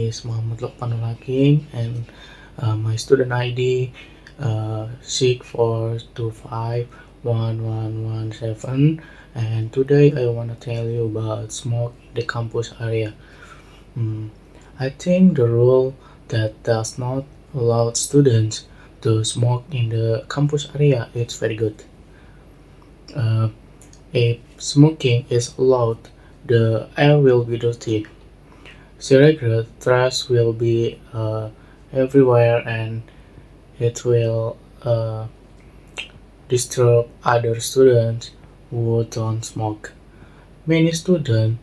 is Muhammad Lokmanul Hakim, and my student ID 642511117. And today I want to tell you about smoke in the campus area. Mm, I think the rule that does not allow students to smoke in the campus area is very good. Uh, if smoking is allowed, the air will be dirty. Cigarette trash will be everywhere, and it will disturb other students who don't smoke. Many students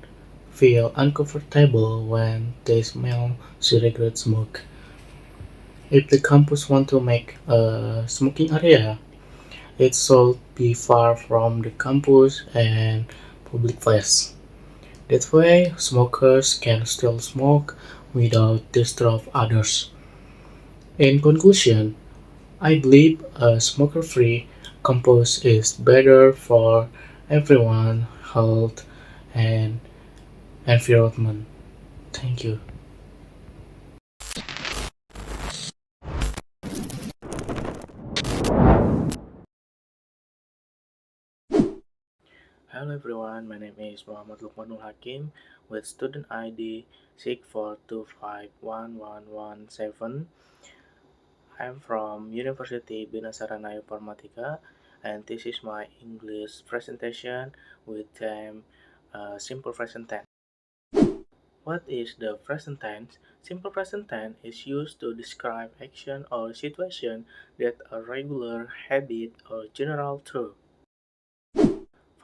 feel uncomfortable when they smell cigarette smoke. If the campus want to make a smoking area, it should be far from the campus and public place. That way, smokers can still smoke without disturb others. In conclusion, I believe a smoker-free campus is better for everyone, health and environment. Thank you. Hello everyone, my name is Muhammad Lukmanul Hakim with student ID 642511117. I'm from University Bina Sarana Informatika, and this is my English presentation with theme simple present tense. What is the present tense? Simple present tense is used to describe action or situation that are regular, habit, or general truth.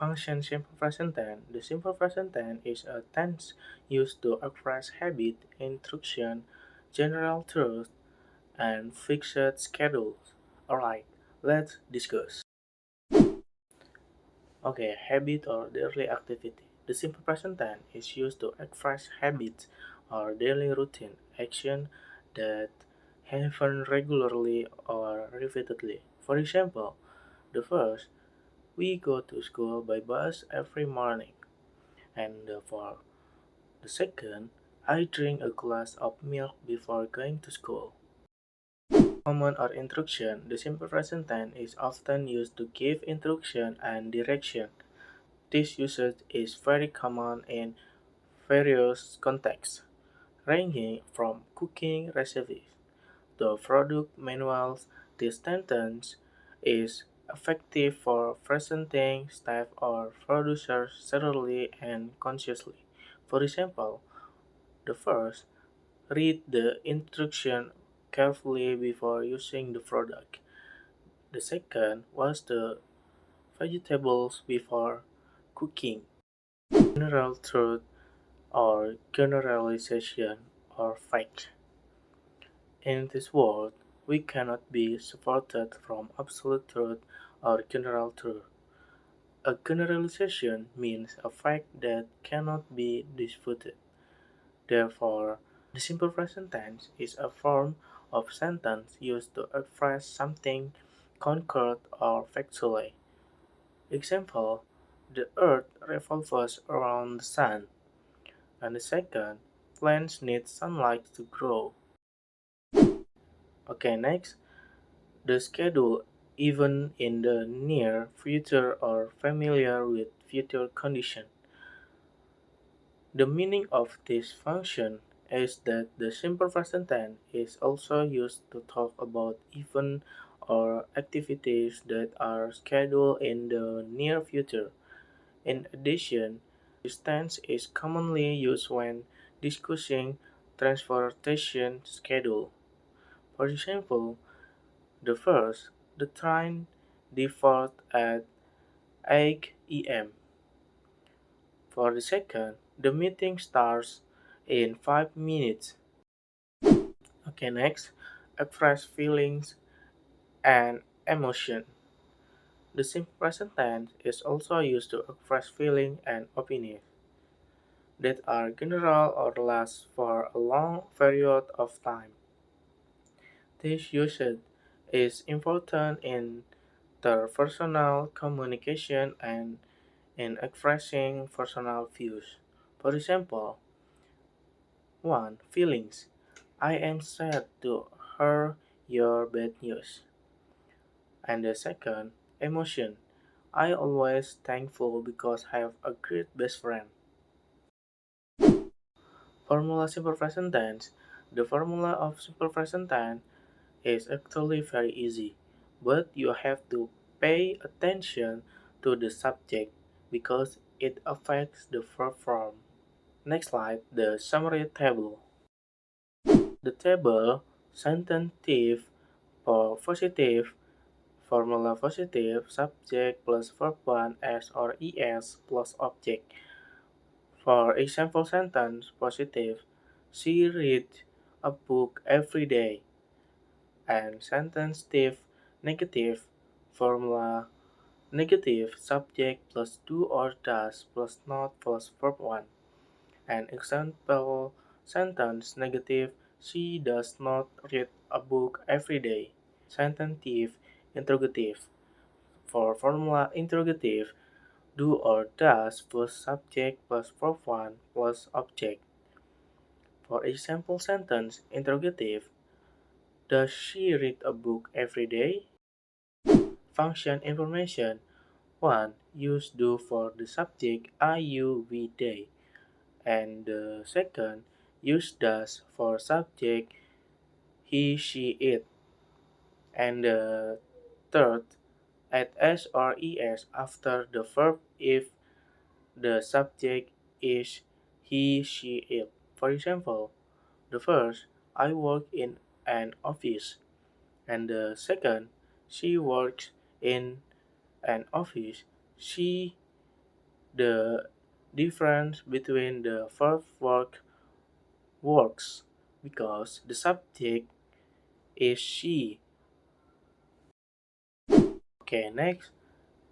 Function simple present tense. The simple present tense is a tense used to express habit, instruction, general truth, and fixed schedules. Alright, let's discuss. Okay, habit or daily activity. The simple present tense is used to express habits or daily routine action that happen regularly or repeatedly. For example, the first, we go to school by bus every morning, and for the second, I drink a glass of milk before going to school. Command or instruction. The simple present tense is often used to give instruction and direction. This usage is very common in various contexts, ranging from cooking recipes to product manuals. This sentence is effective for presenting staff or producers thoroughly and consciously. For example, the first, read the instruction carefully before using the product. The second, wash the vegetables before cooking. General truth or generalization or fact. In this world, we cannot be separated from absolute truth or general truth. A generalization means a fact that cannot be disputed. Therefore, the simple present tense is a form of sentence used to express something concrete or factually. Example, the earth revolves around the sun. And the second, plants need sunlight to grow. Okay, next, the schedule, even in the near future or familiar with future condition. The meaning of this function is that the simple present tense is also used to talk about events or activities that are scheduled in the near future. In addition, this tense is commonly used when discussing transportation schedule. For example, the first, the train departs at 8 am. For the second, the meeting starts in 5 minutes. Okay, next, express feelings and emotion. The simple present tense is also used to express feeling and opinion that are general or last for a long period of time. This usage is important in interpersonal communication and in expressing personal views. For example, 1. Feelings. I am sad to hear your bad news. And the second, emotion. I always thankful because I have a great best friend. Formula simple present tense. The formula of simple present tense is actually very easy, but you have to pay attention to the subject because it affects the verb form. Next slide, the summary table. The table sentence for positive, formula positive, subject plus verb 1 s or es plus object. For example sentence positive, she reads a book every day. And sentence negative, formula negative, subject plus do or does plus not plus verb 1. An example sentence negative, she does not read a book every day. Sentence interrogative. For formula interrogative, do or does plus subject plus verb 1 plus object. For example sentence interrogative, does she read a book every day? Function information 1. Use do for the subject I, you, we, they. And the second, use does for subject he, she, it. And the third, add s or es after the verb if the subject is he, she, it. For example, the first, I work in an office. And the second, she works in an office. She, the difference between the verb works because the subject is she. Okay, next,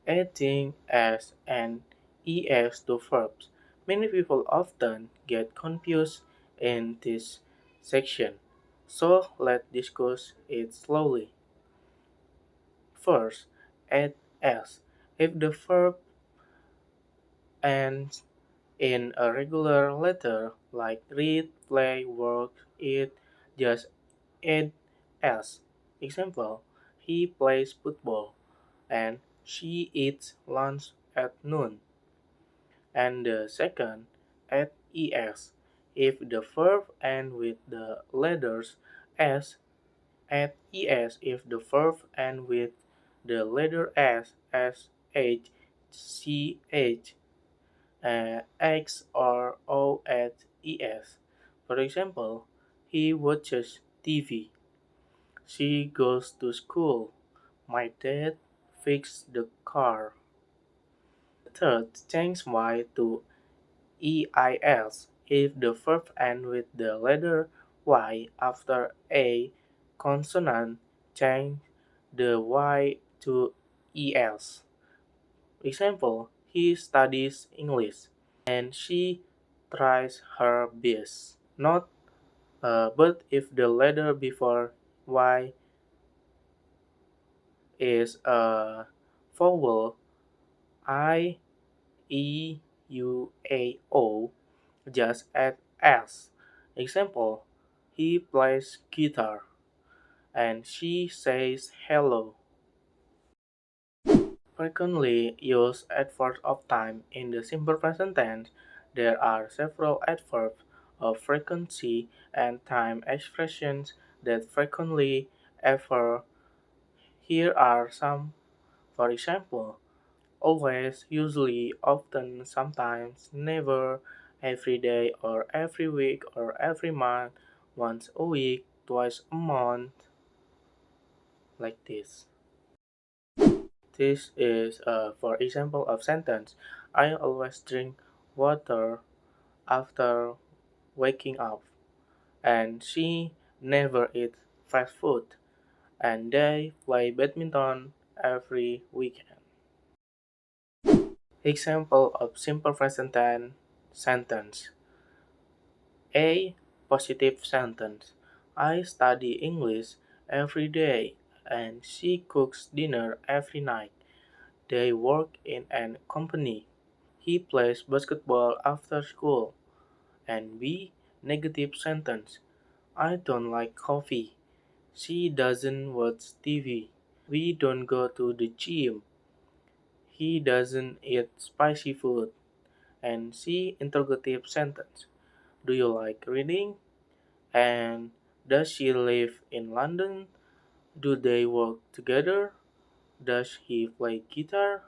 adding s and es to verbs. Many people often get confused in this section, so let's discuss it slowly. First, add s. If the verb ends in a regular letter like read, play, work, eat, just add s. Example, he plays football and she eats lunch at noon. And the second, add es. If the verb ends with the letters s, add es. If the verb ends with the letter s, h, ch, X or O at ES. For example, he watches TV. She goes to school. My dad fixed the car. Third, change Y to EIS if the verb ends with the letter Y after a consonant, change the Y to ES. Example, he studies English and she tries her best. Not but if the letter before Y is a vowel I, E, U, A, O, just add S. Example, he plays guitar and she says hello. Frequently used adverbs of time in the simple present tense. There are several adverbs of frequency and time expressions that frequently occur. Here are some. For example, always, usually, often, sometimes, never, every day or every week or every month, once a week, twice a month, like this. This is for example of sentence. I always drink water after waking up, and she never eats fast food, and they play badminton every weekend. Example of simple present tense sentence. A positive sentence. I study English every day, and she cooks dinner every night. They work in a company. He plays basketball after school. And B. Negative sentence. I don't like coffee. She doesn't watch TV. We don't go to the gym. He doesn't eat spicy food. And she interrogative sentence. Do you like reading? And does she live in London? Do they work together? Does he play guitar?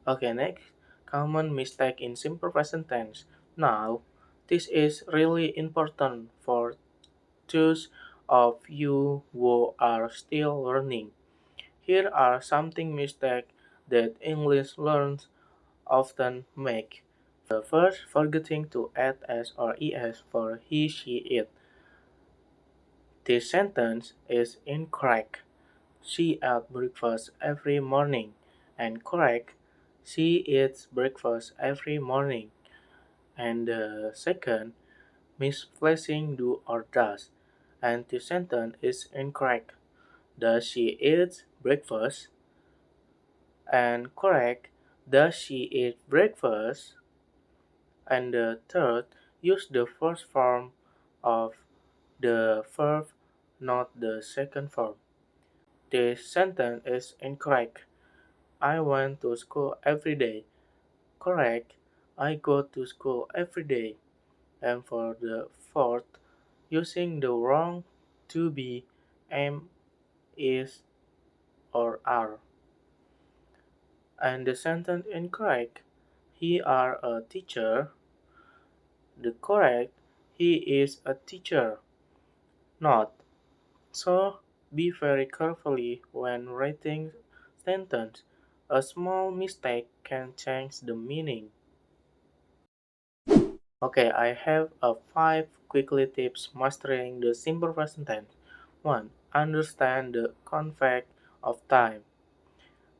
Okay, next. Common mistake in simple present tense. Now, this is really important for those of you who are still learning. Here are something mistakes that English learners often make. The first, forgetting to add s or es for he, she, it. This sentence is incorrect. She eats breakfast every morning. And correct, she eats breakfast every morning. And the second, misplacing do or does. And this sentence is incorrect. Does she eat breakfast? And correct, does she eat breakfast? And the third, use the first form of the verb, not the second form. This sentence is incorrect. I went to school every day. Correct. I go to school every day. And for the fourth, using the wrong to be, am, is, or are. And the sentence incorrect. He are a teacher. The correct, he is a teacher. Not. So be very carefully when writing sentence. A small mistake can change the meaning. Okay, I have a 5 quickly tips mastering the simple present tense. 1. Understand the concept of time.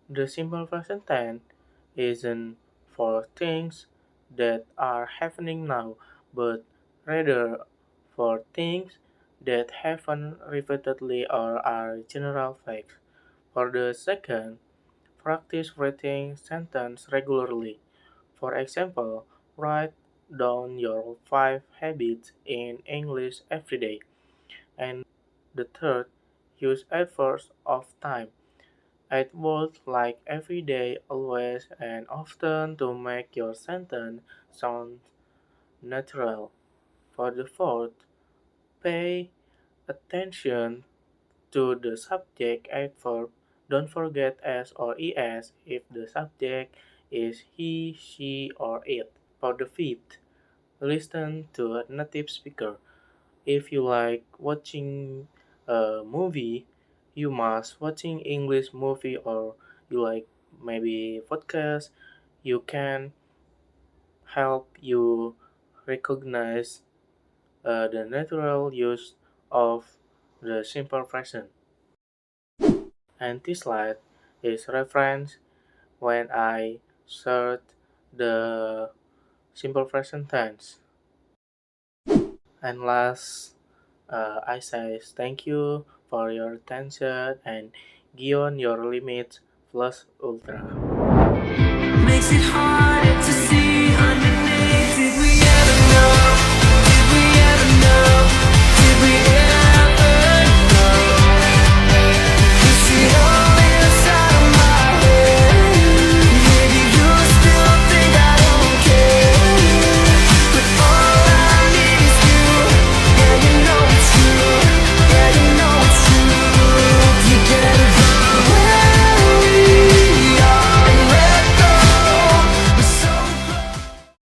The simple present tense isn't for things that are happening now, but rather for things that happen repeatedly or are general facts. For the second, practice writing sentence regularly. For example, write down your 5 habits in English every day. And the third, use adverbs of time. Add words like every day, always, and often to make your sentence sound natural. For the fourth, pay attention to the subject adverb. Don't forget s or es if the subject is he, she, or it. For the fifth, listen to a native speaker. If you like watching a movie, you must watching English movie or you like maybe podcast, you can help you recognize the natural use of the simple present. And this slide is reference when I search the simple present tense. And last, I say thank you for your attention and beyond your limits plus ultra. Makes it hard to see underneath it.